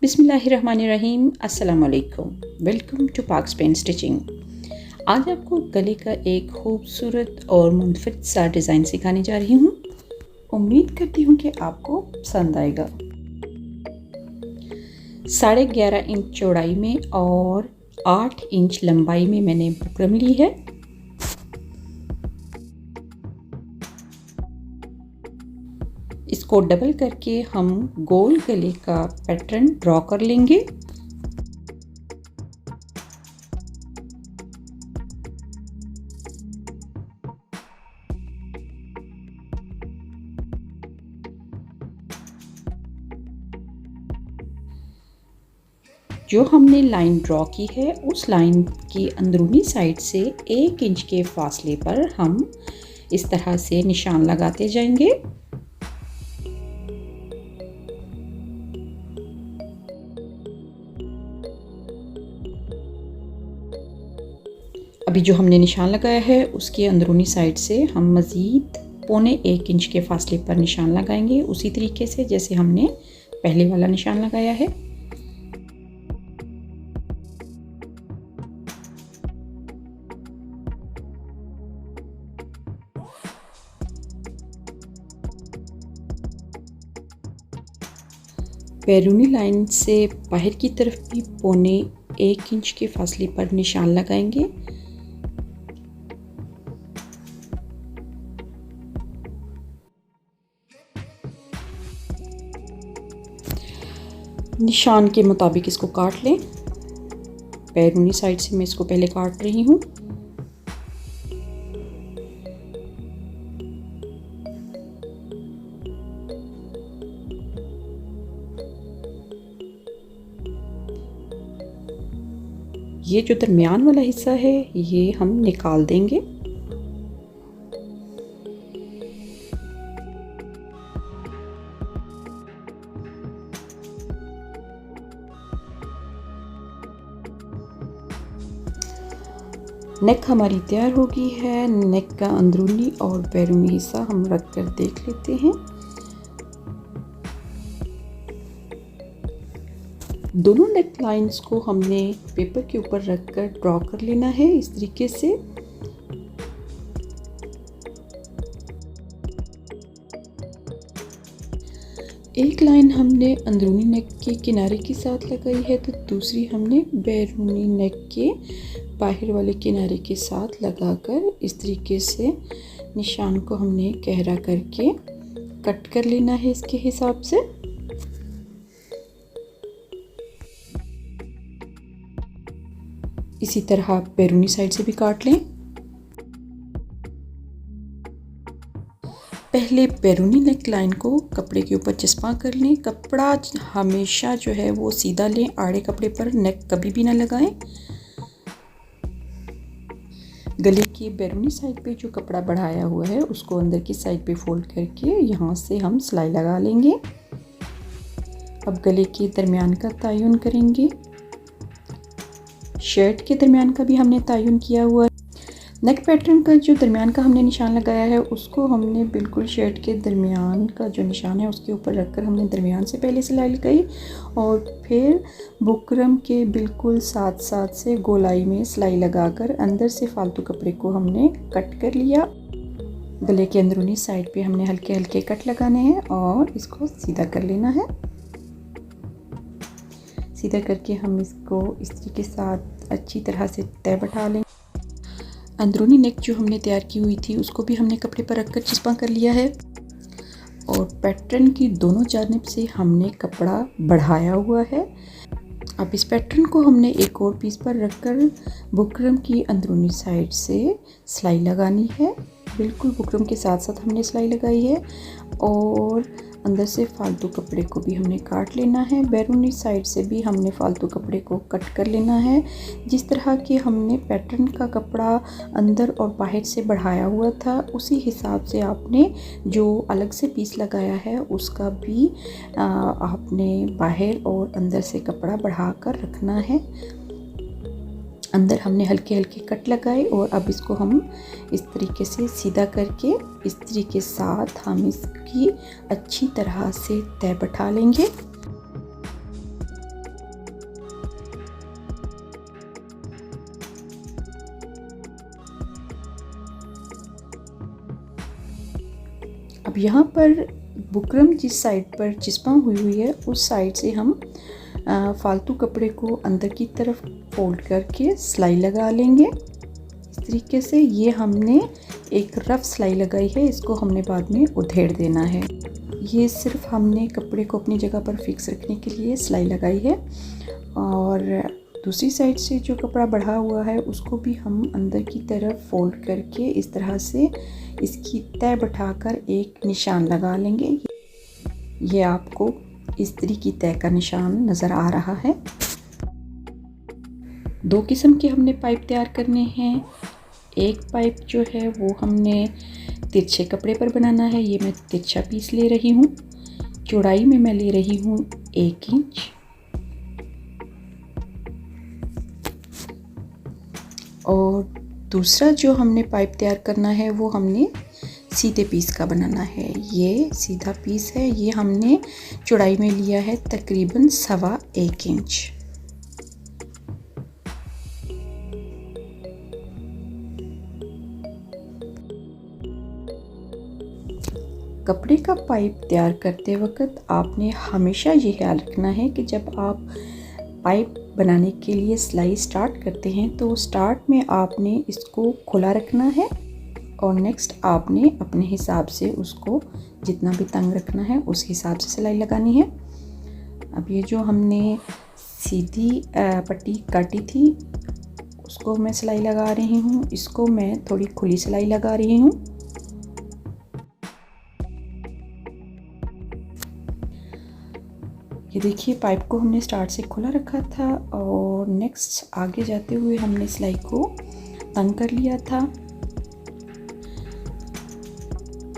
बिस्मिल्लाहिर्रहमानिर्रहीम। अस्सलाम वालेकुम। Welcome to Paks pen stitching. आज आपको गले का एक खूबसूरत और मुनफरद सा डिज़ाइन सिखाने जा रही हूँ। उम्मीद करती हूँ कि आपको पसंद आएगा। 11.5 इंच चौड़ाई में और 8 इंच लंबाई में मैंने बुकरम ली है। इसको डबल करके हम गोल गले का पैटर्न ड्रॉ कर लेंगे। जो हमने लाइन ड्रॉ की है उस लाइन की अंदरूनी साइड से 1 इंच के फासले पर हम इस तरह से निशान लगाते जाएंगे। अभी जो हमने निशान लगाया है उसके अंदरूनी साइड से हम मज़ीद 1.25 इंच के फासले पर निशान लगाएंगे, उसी तरीके से जैसे हमने पहले वाला निशान लगाया है। बैरूनी लाइन से बाहर की तरफ भी 1.25 इंच के फासले पर निशान लगाएंगे। निशान के मुताबिक इसको काट लें। बैरूनी साइड से मैं इसको पहले काट रही हूँ। ये जो दरमियान वाला हिस्सा है ये हम निकाल देंगे। नेक हमारी तैयार हो गई है। नेक का अंदरूनी और बैरूनी हिस्सा हम रख कर देख लेते हैं। दोनों नेक लाइंस को हमने पेपर के ऊपर रख कर ड्रॉ कर लेना है इस तरीके से। एक लाइन हमने अंदरूनी नेक के किनारे के साथ लगाई है तो दूसरी हमने बैरूनी नेक के बाहर वाले किनारे के साथ लगाकर इस तरीके से निशान को हमने गहरा करके कट कर लेना है इसके हिसाब से। इसी तरह बैरूनी साइड से भी काट लें। पहले बैरूनी नेक लाइन को कपड़े के ऊपर चस्पा कर लें। कपड़ा हमेशा जो है वो सीधा लें, आड़े कपड़े पर नेक कभी भी ना लगाएं। गले की बैरूनी साइड पे जो कपड़ा बढ़ाया हुआ है उसको अंदर की साइड पे फोल्ड करके यहाँ से हम सिलाई लगा लेंगे। अब गले के दरमियान का तयन करेंगे। शर्ट के दरमियान का भी हमने तयन किया हुआ है। नेक पैटर्न का जो दरमियान का हमने निशान लगाया है उसको हमने बिल्कुल शर्ट के दरमियान का जो निशान है उसके ऊपर रखकर हमने दरमियान से पहले सिलाई लगाई और फिर बुकरम के बिल्कुल साथ साथ से गोलाई में सिलाई लगाकर अंदर से फालतू कपड़े को हमने कट कर लिया। गले के अंदरूनी साइड पे हमने हल्के हल्के कट लगाने हैं और इसको सीधा कर लेना है। सीधा करके हम इसको इस्त्री के साथ अच्छी तरह से तय बैठा लें। अंदरूनी नेक जो हमने तैयार की हुई थी उसको भी हमने कपड़े पर रखकर चिपका कर लिया है और पैटर्न की दोनों जानिब से हमने कपड़ा बढ़ाया हुआ है। अब इस पैटर्न को हमने एक और पीस पर रखकर बुकरम की अंदरूनी साइड से सिलाई लगानी है। बिल्कुल बुकरम के साथ साथ हमने सिलाई लगाई है और अंदर से फालतू कपड़े को भी हमने काट लेना है। बैरूनी साइड से भी हमने फालतू कपड़े को कट कर लेना है। जिस तरह के हमने पैटर्न का कपड़ा अंदर और बाहर से बढ़ाया हुआ था उसी हिसाब से आपने जो अलग से पीस लगाया है उसका भी आपने बाहर और अंदर से कपड़ा बढ़ा कर रखना है। अंदर हमने हल्के हल्के कट लगाए और अब इसको हम इस तरीके से सीधा करके इस्त्री के साथ हम इसकी अच्छी तरह से तय बैठा लेंगे। अब यहाँ पर बुकरम जिस साइड पर चिस्पा हुई है उस साइड से हम फालतू कपड़े को अंदर की तरफ फोल्ड करके सिलाई लगा लेंगे। इस तरीके से ये हमने एक रफ सिलाई लगाई है, इसको हमने बाद में उधेड़ देना है। ये सिर्फ हमने कपड़े को अपनी जगह पर फिक्स रखने के लिए सिलाई लगाई है। और दूसरी साइड से जो कपड़ा बढ़ा हुआ है उसको भी हम अंदर की तरफ फोल्ड करके इस तरह से इसकी तह बैठाकर एक निशान लगा लेंगे। ये आपको इस्त्री की तह का निशान नज़र आ रहा है। 2 किस्म के हमने पाइप तैयार करने हैं। एक पाइप जो है वो हमने तिरछे कपड़े पर बनाना है। ये मैं तिरछा पीस ले रही हूँ। चौड़ाई में मैं ले रही हूँ 1 इंच। और दूसरा जो हमने पाइप तैयार करना है वो हमने सीधे पीस का बनाना है। ये सीधा पीस है। ये हमने चौड़ाई में लिया है तकरीबन 1.25 इंच। कपड़े का पाइप तैयार करते वक्त आपने हमेशा ये ख्याल रखना है कि जब आप पाइप बनाने के लिए सिलाई स्टार्ट करते हैं तो स्टार्ट में आपने इसको खुला रखना है और नेक्स्ट आपने अपने हिसाब से उसको जितना भी तंग रखना है उस हिसाब से सिलाई लगानी है। अब ये जो हमने सीधी पट्टी काटी थी उसको मैं सिलाई लगा रही हूँ। इसको मैं थोड़ी खुली सिलाई लगा रही हूँ। ये देखिए पाइप को हमने स्टार्ट से खुला रखा था और नेक्स्ट आगे जाते हुए हमने सिलाई को तंग कर लिया था।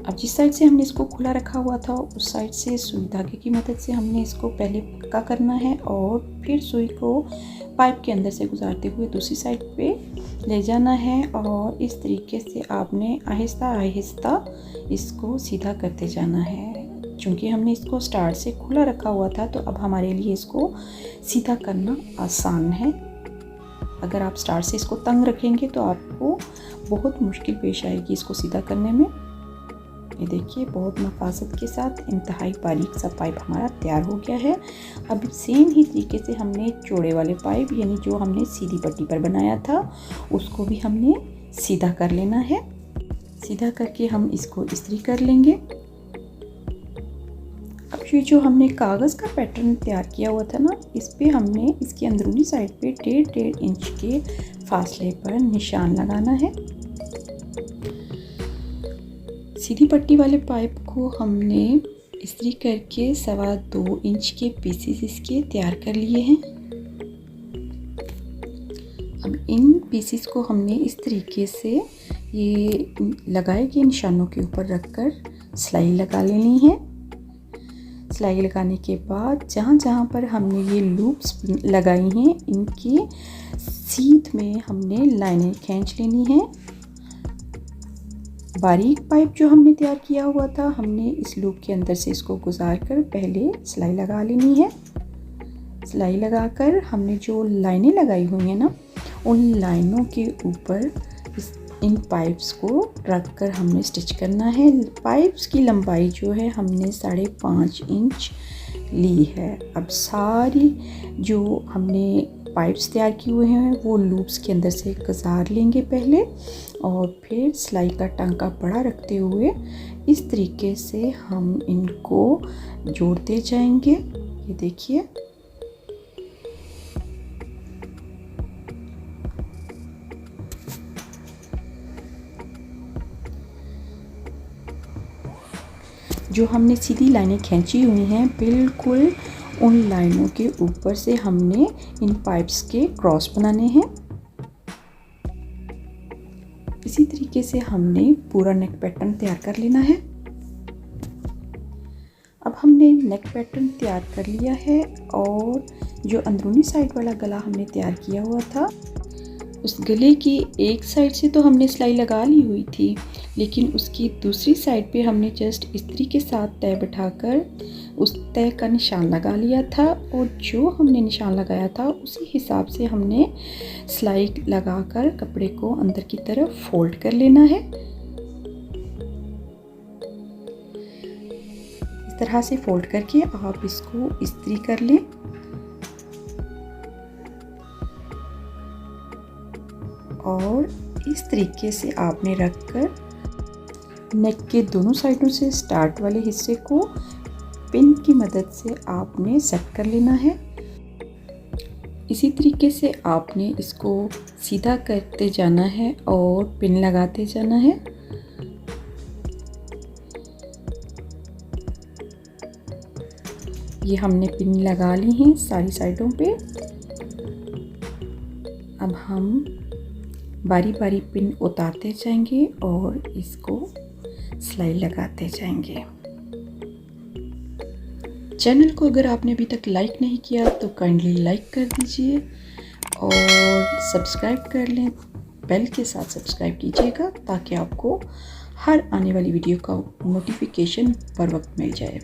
अब जिस साइड से हमने इसको खुला रखा हुआ था उस साइड से सुई धागे की मदद से हमने इसको पहले पक्का करना है और फिर सुई को पाइप के अंदर से गुजारते हुए दूसरी साइड पे ले जाना है और इस तरीके से आपने आहिस्ता आहिस्ता इसको सीधा करते जाना है। चूँकि हमने इसको स्टार्ट से खुला रखा हुआ था तो अब हमारे लिए इसको सीधा करना आसान है। अगर आप स्टार्ट से इसको तंग रखेंगे तो आपको बहुत मुश्किल पेश आएगी इसको सीधा करने में। ये देखिए बहुत नफासत के साथ इंतहाई बारीक सा पाइप हमारा तैयार हो गया है। अब सेम ही तरीके से हमने चौड़े वाले पाइप यानी जो हमने सीधी पट्टी पर बनाया था उसको भी हमने सीधा कर लेना है। सीधा करके हम इसको इस्त्री कर लेंगे। अब ये जो हमने कागज़ का पैटर्न तैयार किया हुआ था ना, इस पे हमने इसके अंदरूनी साइड पे 1.5 इंच के फासले पर निशान लगाना है। सीधी पट्टी वाले पाइप को हमने इस्त्री करके 2.25 इंच के पीसेस इसके तैयार कर लिए हैं। अब इन पीसेस को हमने इस तरीके से ये लगाए गए निशानों के ऊपर रखकर सिलाई लगा लेनी है। सिलाई लगाने के बाद जहाँ जहाँ पर हमने ये लूप्स लगाई हैं इनकी सीध में हमने लाइनें खींच लेनी है। बारीक पाइप जो हमने तैयार किया हुआ था हमने इस लूप के अंदर से इसको गुजार कर पहले सिलाई लगा लेनी है। सिलाई लगाकर हमने जो लाइनें लगाई हुई हैं ना उन लाइनों के ऊपर इन पाइप्स को रख कर हमने स्टिच करना है। पाइप्स की लंबाई जो है हमने 5.5 इंच ली है। अब सारी जो हमने पाइप्स तैयार किए हुए हैं वो लूप्स के अंदर से गुजार लेंगे पहले और फिर सिलाई का टांका बड़ा रखते हुए इस तरीके से हम इनको जोड़ते जाएंगे। ये देखिए जो हमने सीधी लाइनें खींची हुई हैं बिल्कुल उन लाइनों के ऊपर से हमने इन पाइप्स के क्रॉस बनाने हैं। इसी तरीके से हमने पूरा नेक पैटर्न तैयार कर लेना है। अब हमने नेक पैटर्न तैयार कर लिया है और जो अंदरूनी साइड वाला गला हमने तैयार किया हुआ था उस गले की एक साइड से तो हमने सिलाई लगा ली हुई थी लेकिन उसकी दूसरी साइड पे हमने जस्ट इस्त्री के साथ तय बैठाकर उस तय का निशान लगा लिया था और जो हमने निशान लगाया था उसी हिसाब से हमने सिलाई लगाकर कपड़े को अंदर की तरफ फोल्ड कर लेना है। तरह से फोल्ड करके आप इसको इस्त्री कर लें। और इस तरीके से आपने रखकर नेक के दोनों साइडों से स्टार्ट वाले हिस्से को पिन की मदद से आपने सेट कर लेना है। इसी तरीके से आपने इसको सीधा करते जाना है और पिन लगाते जाना है। ये हमने पिन लगा ली हैं सारी साइडों पे। अब हम बारी बारी पिन उतारते जाएंगे और इसको सिलाई लगाते जाएंगे। चैनल को अगर आपने अभी तक लाइक नहीं किया तो काइंडली लाइक कर दीजिए और सब्सक्राइब कर लें। बेल के साथ सब्सक्राइब कीजिएगा ताकि आपको हर आने वाली वीडियो का नोटिफिकेशन पर वक्त मिल जाए।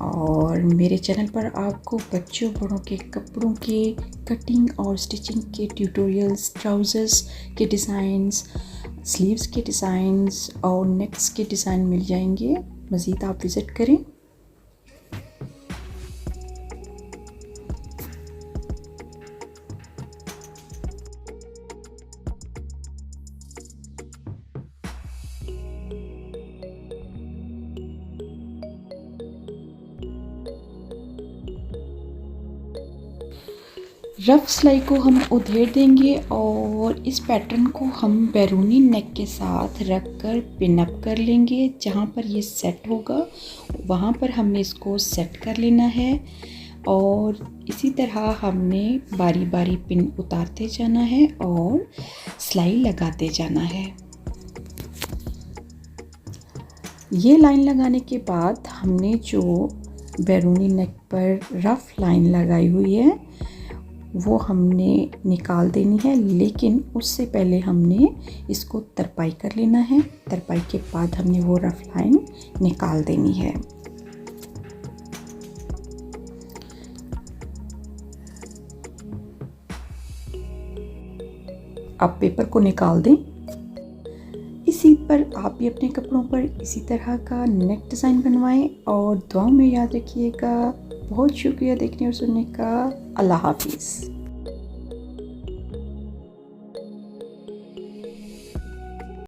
और मेरे चैनल पर आपको बच्चों बड़ों के कपड़ों के कटिंग और स्टिचिंग के ट्यूटोरियल्स, ट्राउज़र्स के डिज़ाइंस, स्लीव्स के डिज़ाइंस और नेक्स के डिज़ाइन मिल जाएंगे। मज़ीद आप विज़िट करें। रफ सिलाई को हम उधेड़ देंगे और इस पैटर्न को हम बैरूनी नेक के साथ रख कर पिन अप कर लेंगे। जहाँ पर ये सेट होगा वहाँ पर हमने इसको सेट कर लेना है और इसी तरह हमने बारी बारी पिन उतारते जाना है और सिलाई लगाते जाना है। ये लाइन लगाने के बाद हमने जो बैरूनी नेक पर रफ लाइन लगाई हुई है वो हमने निकाल देनी है, लेकिन उससे पहले हमने इसको तरपाई कर लेना है। तरपाई के बाद हमने वो रफ लाइन निकाल देनी है। अब पेपर को निकाल दें। इसी पर आप भी अपने कपड़ों पर इसी तरह का नेक डिज़ाइन बनवाएं और दुआओं में याद रखिएगा। बहुत शुक्रिया देखने और सुनने का। अल्लाह हाफिज़।